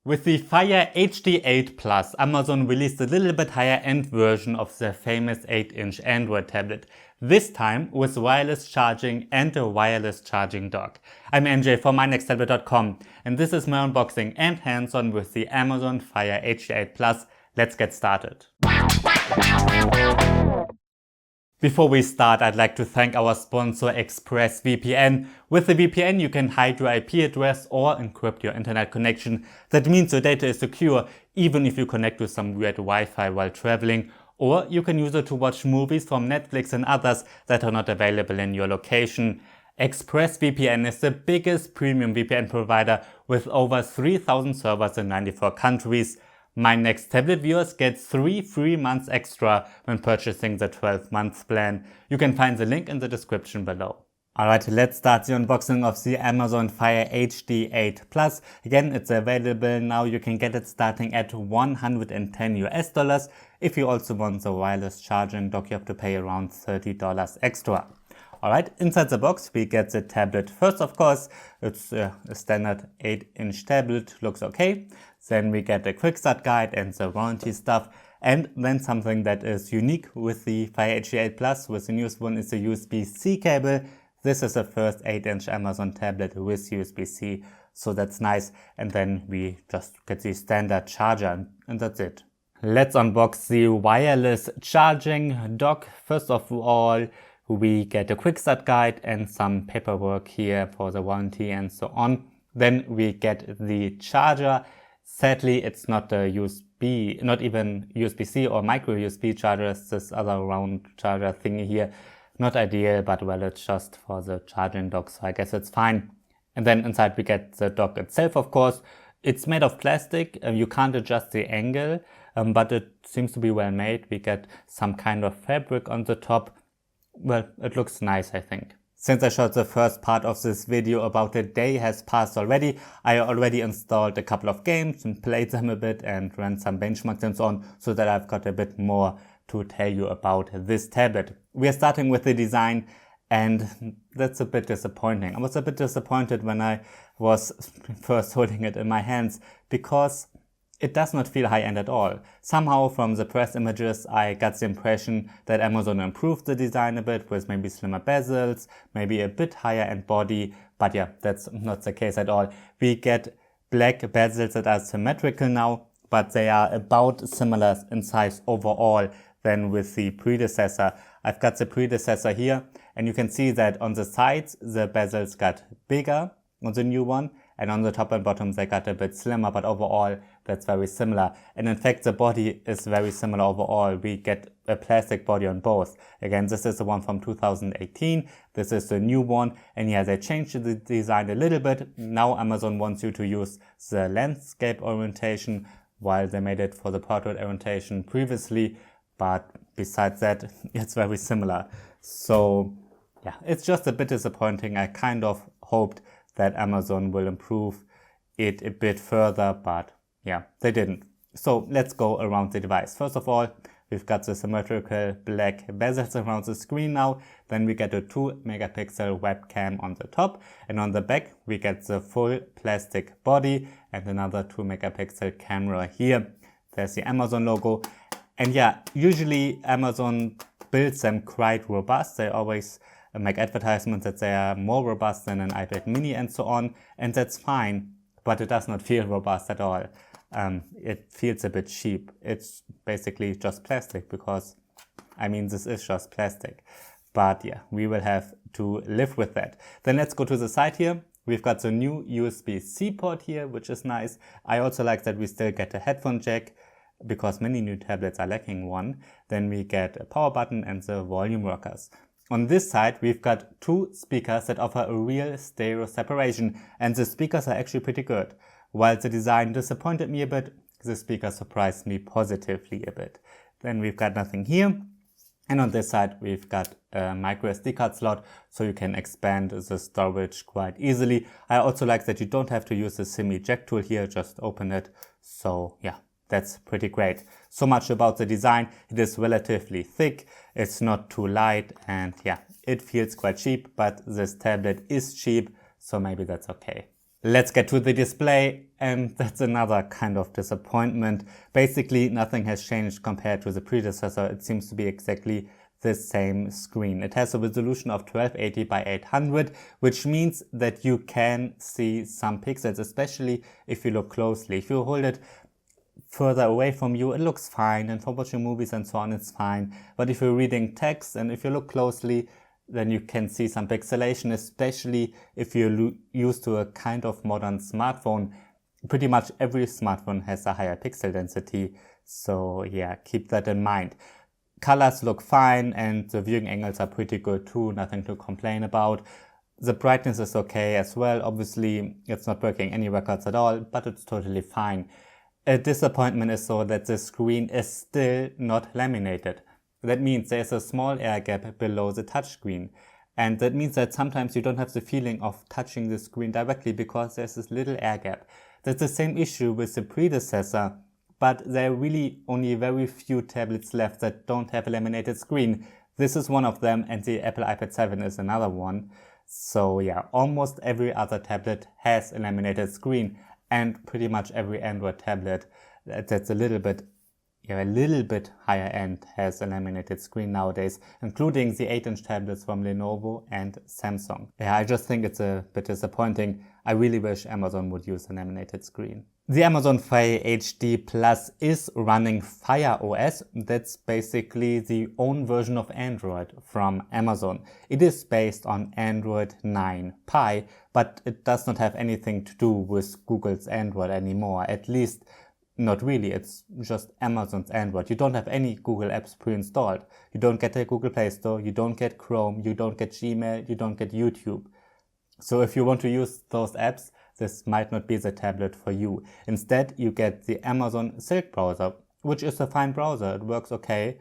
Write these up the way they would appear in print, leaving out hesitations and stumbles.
With the Fire HD 8 Plus, Amazon released a little bit higher end version of their famous 8-inch Android tablet, this time with wireless charging and a wireless charging dock. I'm MJ from MyNextTablet.com and this is my unboxing and hands-on with the Amazon Fire HD 8 Plus. Let's get started. Before we start, I'd like to thank our sponsor ExpressVPN. With the VPN, you can hide your IP address or encrypt your internet connection. That means your data is secure, even if you connect to some weird Wi-Fi while traveling. Or you can use it to watch movies from Netflix and others that are not available in your location. ExpressVPN is the biggest premium VPN provider with over 3,000 servers in 94 countries. My Next Tablet viewers get 3 free months extra when purchasing the 12-month plan. You can find the link in the description below. Alright, let's start the unboxing of the Amazon Fire HD 8 Plus. Again, it's available now. You can get it starting at $110 US. If you also want the wireless charging dock, you have to pay around $30 extra. Alright, inside the box we get the tablet. First, of course, it's a standard 8-inch tablet, looks okay. Then we get a quick start guide and the warranty stuff. And then something that is unique with the Fire HD 8 Plus, with the newest one, is the USB-C cable. This is the first 8-inch Amazon tablet with USB-C, so that's nice. And then we just get the standard charger and that's it. Let's unbox the wireless charging dock. First of all, we get a quick start guide and some paperwork here for the warranty and so on. Then we get the charger. Sadly, it's not a USB, not even USB-C or micro USB charger. It's this other round charger thingy here. Not ideal, but well, it's just for the charging dock, so I guess it's fine. And then inside we get the dock itself, of course. It's made of plastic. You can't adjust the angle, but it seems to be well made. We get some kind of fabric on the top. Well, it looks nice, I think. Since I shot the first part of this video about a day has passed already, I already installed a couple of games and played them a bit and ran some benchmarks and so on, so that I've got a bit more to tell you about this tablet. We are starting with the design, and that's a bit disappointing. I was a bit disappointed when I was first holding it in my hands, because it does not feel high-end at all. Somehow from the press images I got the impression that Amazon improved the design a bit with maybe slimmer bezels, maybe a bit higher-end body, but yeah, that's not the case at all. We get black bezels that are symmetrical now, but they are about similar in size overall than with the predecessor. I've got the predecessor here, and you can see that on the sides the bezels got bigger on the new one, and on the top and bottom they got a bit slimmer, but overall that's very similar. And in fact the body is very similar overall. We get a plastic body on both. Again, this is the one from 2018, this is the new one, and yeah, they changed the design a little bit. Now Amazon wants you to use the landscape orientation, while they made it for the portrait orientation previously, but besides that it's very similar. So yeah, it's just a bit disappointing. I kind of hoped that Amazon will improve it a bit further, but yeah, they didn't. So let's go around the device. First of all, we've got the symmetrical black bezels around the screen now. Then we get a 2-megapixel webcam on the top, and on the back we get the full plastic body and another 2-megapixel camera here. There's the Amazon logo. And yeah, usually Amazon builds them quite robust. They always make advertisements that they are more robust than an iPad mini and so on, and that's fine, but it does not feel robust at all. It feels a bit cheap. It's basically just plastic, because I mean, this is just plastic. But yeah, we will have to live with that. Then let's go to the side here. We've got the new USB-C port here, which is nice. I also like that we still get a headphone jack, because many new tablets are lacking one. Then we get a power button and the volume rockers. On this side we've got 2 speakers that offer a real stereo separation, and the speakers are actually pretty good. While the design disappointed me a bit, the speaker surprised me positively a bit. Then we've got nothing here, and on this side we've got a micro SD card slot, so you can expand the storage quite easily. I also like that you don't have to use the SIM eject tool here, just open it. So yeah, that's pretty great. So much about the design. It is relatively thick, it's not too light, and yeah, it feels quite cheap, but this tablet is cheap, so maybe that's okay. Let's get to the display, and that's another kind of disappointment. Basically, nothing has changed compared to the predecessor. It seems to be exactly the same screen. It has a resolution of 1280 by 800, which means that you can see some pixels, especially if you look closely. If you hold it further away from you, it looks fine, and for watching movies and so on, it's fine. But if you're reading text and if you look closely, then you can see some pixelation, especially if you're used to a kind of modern smartphone. Pretty much every smartphone has a higher pixel density, so yeah, keep that in mind. Colors look fine, and the viewing angles are pretty good too, nothing to complain about. The brightness is okay as well. Obviously, it's not breaking any records at all, but it's totally fine. A disappointment is so that the screen is still not laminated. That means there's a small air gap below the touchscreen. And that means that sometimes you don't have the feeling of touching the screen directly because there's this little air gap. That's the same issue with the predecessor, but there are really only very few tablets left that don't have a laminated screen. This is one of them, and the Apple iPad 7 is another one. So yeah, almost every other tablet has a laminated screen, and pretty much every Android tablet that's a little bit higher end has a laminated screen nowadays, including the 8-inch tablets from Lenovo and Samsung. Yeah, I just think it's a bit disappointing. I really wish Amazon would use a laminated screen. The Amazon Fire HD Plus is running Fire OS. That's basically the own version of Android from Amazon. It is based on Android 9 Pie, but it does not have anything to do with Google's Android anymore, at least not really. It's just Amazon's Android. You don't have any Google apps pre-installed. You don't get a Google Play Store, you don't get Chrome, you don't get Gmail, you don't get YouTube. So if you want to use those apps, this might not be the tablet for you. Instead, you get the Amazon Silk browser, which is a fine browser. It works okay.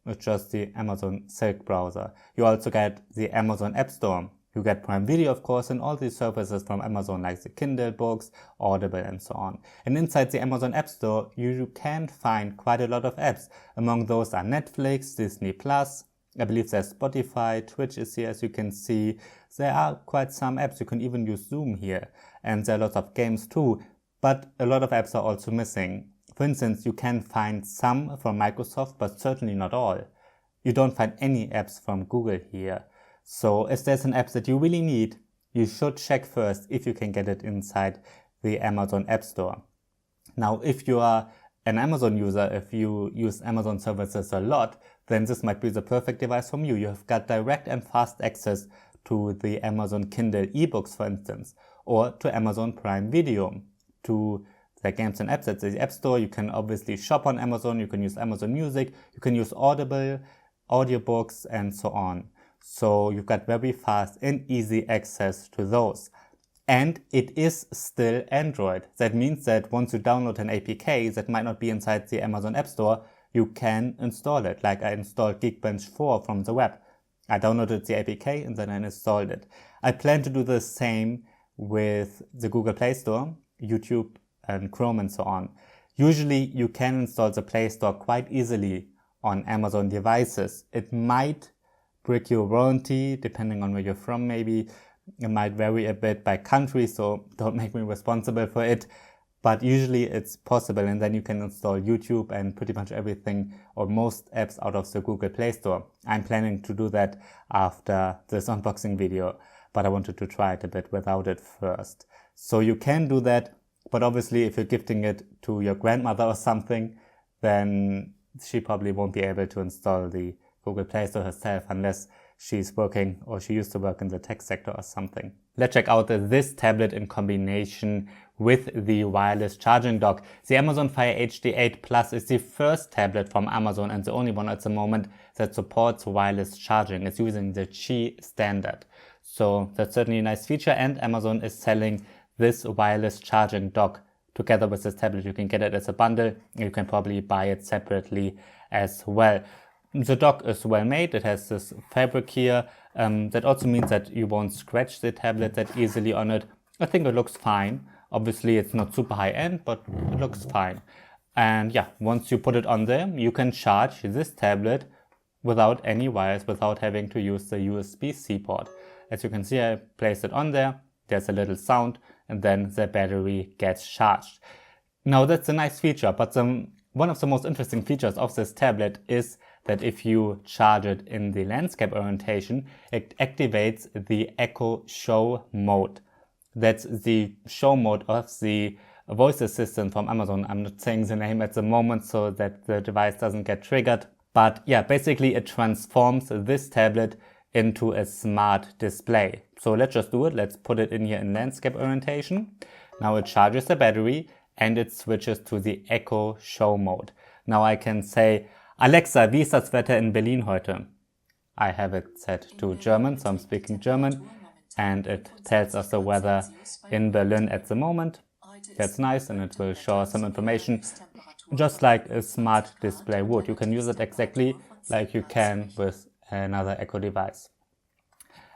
It's just the Amazon Silk browser. You also get the Amazon App Store. You get Prime Video, of course, and all these services from Amazon, like the Kindle books, Audible, and so on. And inside the Amazon App Store, you can find quite a lot of apps. Among those are Netflix, Disney+, I believe there's Spotify, Twitch is here, as you can see. There are quite some apps. You can even use Zoom here. And there are lots of games too. But a lot of apps are also missing. For instance, you can find some from Microsoft, but certainly not all. You don't find any apps from Google here. So if there's an app that you really need, you should check first if you can get it inside the Amazon App Store. Now, if you are an Amazon user, if you use Amazon services a lot, then this might be the perfect device from you. You have got direct and fast access to the Amazon Kindle ebooks, for instance, or to Amazon Prime Video, to the games and apps at the App Store. You can obviously shop on Amazon, you can use Amazon Music, you can use Audible, audiobooks, and so on. So you've got very fast and easy access to those. And it is still Android. That means that once you download an APK that might not be inside the Amazon App Store, you can install it. Like I installed Geekbench 4 from the web. I downloaded the APK and then I installed it. I plan to do the same with the Google Play Store, YouTube and Chrome and so on. Usually you can install the Play Store quite easily on Amazon devices. It might break your warranty depending on where you're from maybe. It might vary a bit by country, so don't make me responsible for it. But usually it's possible, and then you can install YouTube and pretty much everything or most apps out of the Google Play Store. I'm planning to do that after this unboxing video, but I wanted to try it a bit without it first. So you can do that, but obviously if you're gifting it to your grandmother or something, then she probably won't be able to install the Google Play Store herself unless she's working or she used to work in the tech sector or something. Let's check out this tablet in combination with the wireless charging dock. The Amazon Fire HD 8 Plus is the first tablet from Amazon and the only one at the moment that supports wireless charging. It's using the Qi standard. So that's certainly a nice feature, and Amazon is selling this wireless charging dock together with this tablet. You can get it as a bundle. You can probably buy it separately as well. The dock is well made. It has this fabric here. That also means that you won't scratch the tablet that easily on it. I think it looks fine. Obviously it's not super high end, but it looks fine. And yeah, once you put it on there, you can charge this tablet without any wires, without having to use the USB-C port. As you can see, I placed it on there. There's a little sound. and then the battery gets charged. Now that's a nice feature, but one of the most interesting features of this tablet is that if you charge it in the landscape orientation, it activates the Echo Show mode. That's the show mode of the voice assistant from Amazon. I'm not saying the name at the moment so that the device doesn't get triggered. But yeah, basically it transforms this tablet into a smart display. So let's just do it. Let's put it in here in landscape orientation. Now it charges the battery and it switches to the Echo Show mode. Now I can say, Alexa, wie ist das Wetter in Berlin heute? I have it set to German, so I'm speaking German, and it tells us the weather in Berlin at the moment. That's nice, and it will show us some information, just like a smart display would. You can use it exactly like you can with another Echo device.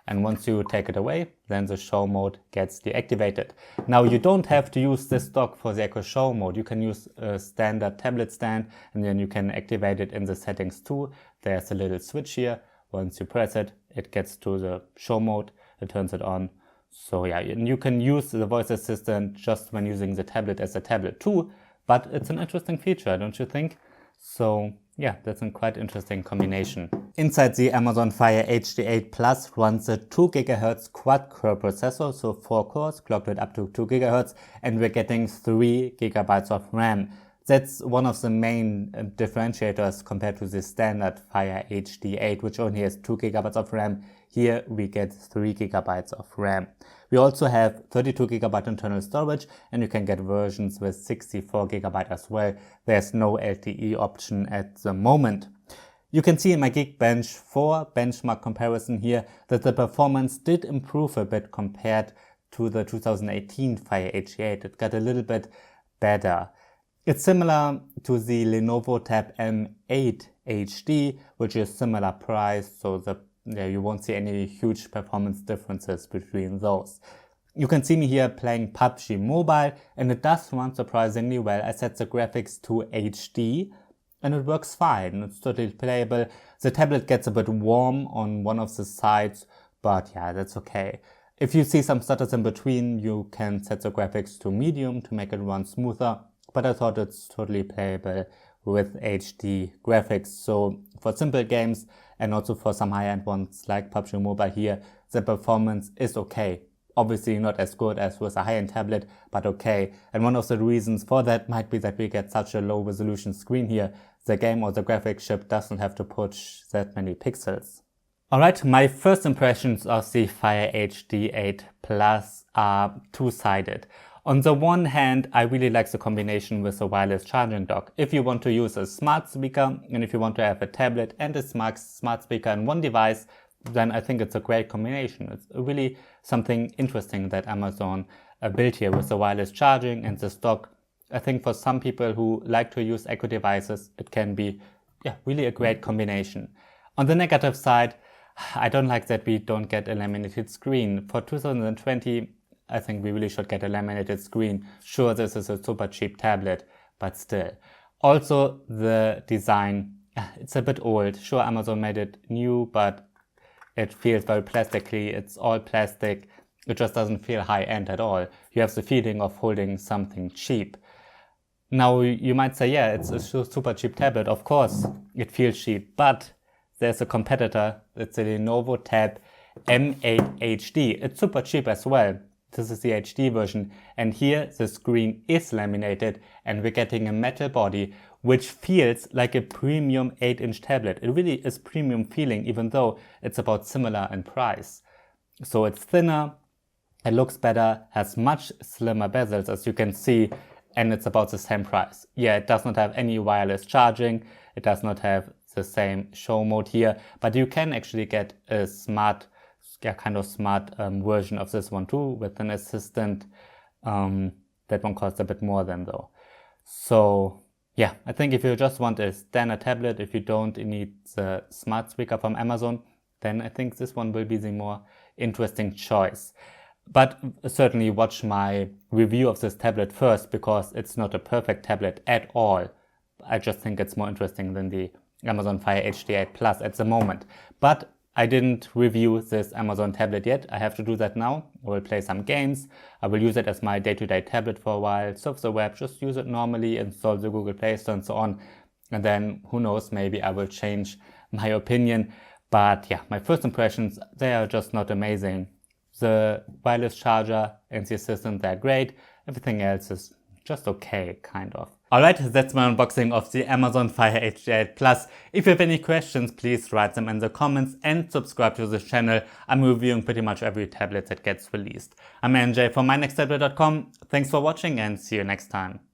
And once you take it away, then the show mode gets deactivated. Now you don't have to use this dock for the Echo Show mode. You can use a standard tablet stand and then you can activate it in the settings too. There's a little switch here. Once you press it, it gets to the show mode, it turns it on. So yeah, you can use the voice assistant just when using the tablet as a tablet too, but it's an interesting feature, don't you think? So yeah, that's a quite interesting combination. Inside the Amazon Fire HD8 Plus runs a 2 GHz quad-core processor, so 4 cores, clocked with up to 2 GHz, and we're getting 3 GB of RAM. That's one of the main differentiators compared to the standard Fire HD8, which only has 2 GB of RAM. Here we get 3 GB of RAM. We also have 32 GB internal storage, and you can get versions with 64 GB as well. There's no LTE option at the moment. You can see in my Geekbench 4 benchmark comparison here that the performance did improve a bit compared to the 2018 Fire HD8. It got a little bit better. It's similar to the Lenovo Tab M8 HD, which is similar price, so you won't see any huge performance differences between those. You can see me here playing PUBG Mobile, and it does run surprisingly well. I set the graphics to HD, and it works fine. It's totally playable. The tablet gets a bit warm on one of the sides, but yeah, that's okay. If you see some stutters in between, you can set the graphics to medium to make it run smoother, but I thought it's totally playable with HD graphics. So for simple games and also for some high-end ones like PUBG Mobile here, the performance is okay. Obviously not as good as with a high-end tablet, but okay. And one of the reasons for that might be that we get such a low resolution screen here. The game or the graphics chip doesn't have to push that many pixels. Alright, my first impressions of the Fire HD8 Plus are two-sided. On the one hand, I really like the combination with the wireless charging dock. If you want to use a smart speaker, and if you want to have a tablet and a smart speaker in one device, then I think it's a great combination. It's really something interesting that Amazon built here with the wireless charging and the dock. I think for some people who like to use Echo devices, it can be really a great combination. On the negative side, I don't like that we don't get a laminated screen. For 2020, I think we really should get a laminated screen. Sure, this is a super cheap tablet, but still. Also, the design, it's a bit old. Sure, Amazon made it new, but it feels very plasticky. It's all plastic. It just doesn't feel high-end at all. You have the feeling of holding something cheap. Now, you might say, yeah, it's a super cheap tablet. Of course, it feels cheap, but there's a competitor. It's the Lenovo Tab M8 HD. It's super cheap as well. This is the HD version, and here the screen is laminated and we're getting a metal body which feels like a premium 8-inch tablet. It really is premium feeling, even though it's about similar in price. So it's thinner, it looks better, has much slimmer bezels as you can see, and it's about the same price. Yeah, it does not have any wireless charging, it does not have the same show mode here, but you can actually get a smart version of this one too, with an assistant. That one costs a bit more than though. So yeah, I think if you just want a standard tablet, if you don't need the smart speaker from Amazon, then I think this one will be the more interesting choice. But certainly watch my review of this tablet first, because it's not a perfect tablet at all. I just think it's more interesting than the Amazon Fire HD8 Plus at the moment. But I didn't review this Amazon tablet yet. I have to do that now. I will play some games. I will use it as my day-to-day tablet for a while, surf the web, just use it normally, install the Google Play Store and so on. And then who knows, maybe I will change my opinion. But yeah, my first impressions, they are just not amazing. The wireless charger and the assistant, they're great. Everything else is just okay, kind of. Alright, that's my unboxing of the Amazon Fire HD8 Plus. If you have any questions, please write them in the comments and subscribe to this channel. I'm reviewing pretty much every tablet that gets released. I'm NJ from mynexttablet.com. Thanks for watching and see you next time.